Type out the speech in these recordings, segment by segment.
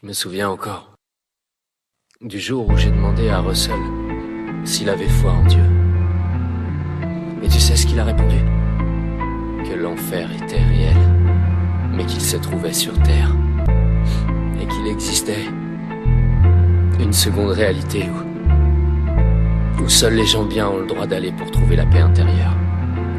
Je me souviens encore du jour où j'ai demandé à Russell s'il avait foi en Dieu. Et tu sais ce qu'il a répondu? Que l'enfer était réel, mais qu'il se trouvait sur terre. Et qu'il existait une seconde réalité où seuls les gens bien ont le droit d'aller pour trouver la paix intérieure.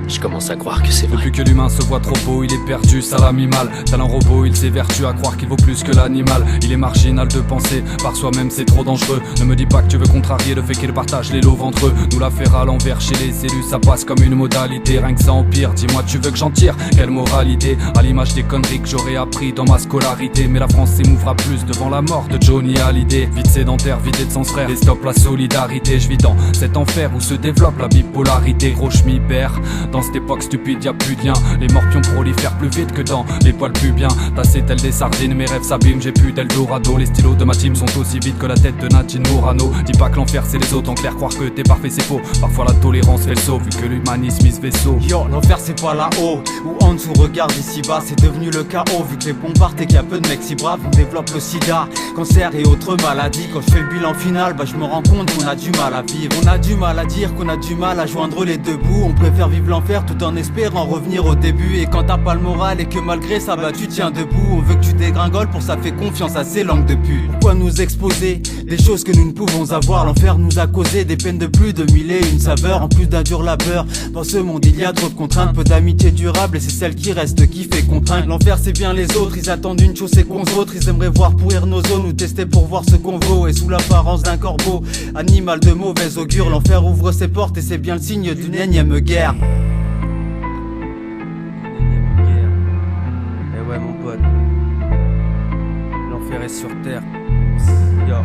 Je commence à croire que c'est vrai. Depuis que l'humain se voit trop beau, il est perdu, ça l'a mis mal. Talent robot, il s'évertue à croire qu'il vaut plus que l'animal. Il est marginal de penser, par soi-même c'est trop dangereux. Ne me dis pas que tu veux contrarier le fait qu'il partage les lots entre eux. Nous l'affaire à l'envers chez les élus, ça passe comme une modalité. Rien que ça empire, dis-moi tu veux que j'en tire quelle moralité? À l'image des conneries que j'aurais appris dans ma scolarité. Mais la France s'émouvra plus devant la mort de Johnny Hallyday. Vite sédentaire, vidé de son frère, et stop la solidarité. Je vis dans cet enfer où se développe la bipolarité. Gros je m'y perds dans cette époque stupide, y'a plus de lien. Les morpions prolifèrent plus vite que dans les poils pubiens. Tassé tel des sardines, mes rêves s'abîment, j'ai plus d'Eldorado. Les stylos de ma team sont aussi vides que la tête de Nadine Morano. Dis pas que l'enfer c'est les autres, en clair croire que t'es parfait c'est faux. Parfois la tolérance fait le saut, vu que l'humanisme il se vaisseau. Yo, l'enfer c'est pas là-haut, ou en dessous, regarde ici bas, c'est devenu le chaos. Vu que les bombes partent et qu'il y a peu de mecs si braves, on développe le sida, cancer et autres maladies. Quand je fais le bilan final, bah je me rends compte qu'on a du mal à vivre. On a du mal à dire qu'on a du mal à joindre les deux bouts. On préfère vivre l'enfer tout en espérant revenir au début. Et quand t'as pas le moral et que malgré ça bah tu tiens debout, on veut que tu dégringoles, pour ça fait confiance à ces langues de pute. Pourquoi nous exposer des choses que nous ne pouvons avoir? L'enfer nous a causé des peines de plus de 1001 saveurs, en plus d'un dur labeur. Dans ce monde il y a trop de contraintes, peu d'amitié durable, et c'est celle qui reste qui fait contraindre. L'enfer c'est bien les autres, ils attendent une chose c'est qu'on autres. Ils aimeraient voir pourrir nos zones ou tester pour voir ce qu'on vaut. Et sous l'apparence d'un corbeau, animal de mauvais augure, l'enfer ouvre ses portes et c'est bien le signe d'une énième guerre. Eh ouais mon pote, l'enfer est sur terre. Yo.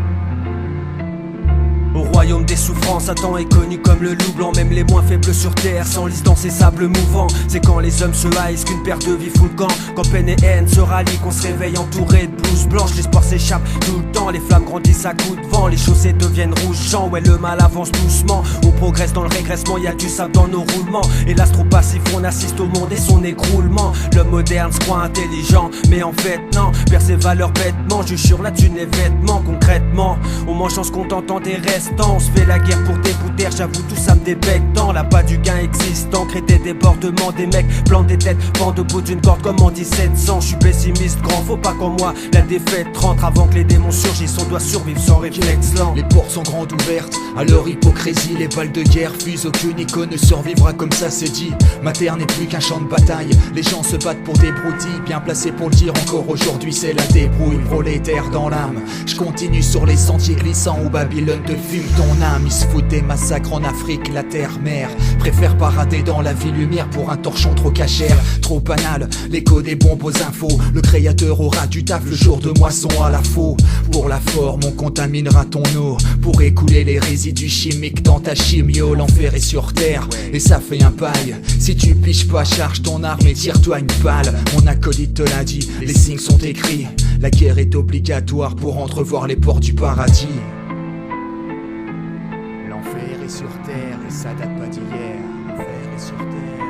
Au royaume des souffrances, Satan est connu comme le loup blanc. Même les moins faibles sur terre s'enlisent dans ces sables mouvants. C'est quand les hommes se haïssent qu'une paire de vies fout le camp. Quand peine et haine se rallient, qu'on se réveille entouré de blouses blanches. L'espoir s'échappe tout le temps, les flammes grandissent à coups de vent. Les chaussées deviennent rouges champs, ouais le mal avance doucement. On progresse dans le régressement, y a du sable dans nos roulements. Hélas trop passif, on assiste au monde et son écroulement. L'homme moderne se croit intelligent, mais en fait non. Perd ses valeurs bêtement, je jure la thune est vêtements. Concrètement, on mange en se contentant des restes. On se fait la guerre pour des bouts d'air, j'avoue tout ça me débecte tant. Là pas du gain existant, crée des débordements. Des mecs plantent des têtes, pendent au bout d'une corde comme en 1700. Je suis pessimiste grand, faut pas qu'en moi la défaite rentre. Avant que les démons surgissent, on doit survivre sans réflexe lent. Les portes sont grandes ouvertes à leur hypocrisie. Les balles de guerre fusent, aucune icône ne survivra comme ça c'est dit. Ma terre n'est plus qu'un champ de bataille, les gens se battent pour des broutilles. Bien placés pour le dire encore aujourd'hui, c'est la débrouille. Prolétaire dans l'âme, je continue sur les sentiers glissants où Babylone te fume ton âme. Ils se foutent des massacres en Afrique, la terre-mère préfère parader dans la vie lumière pour un torchon trop cachère. Trop banal, l'écho des bombes aux infos. Le créateur aura du taf le jour de moisson à la faux. Pour la forme, on contaminera ton eau pour écouler les résidus chimiques dans ta chimio. L'enfer est sur terre et ça fait un paille. Si tu piches pas, charge ton arme et tire-toi une balle. Mon acolyte te l'a dit, les signes sont écrits. La guerre est obligatoire pour entrevoir les portes du paradis. L'enfer est sur terre et ça date pas d'hier. L'enfer est sur terre.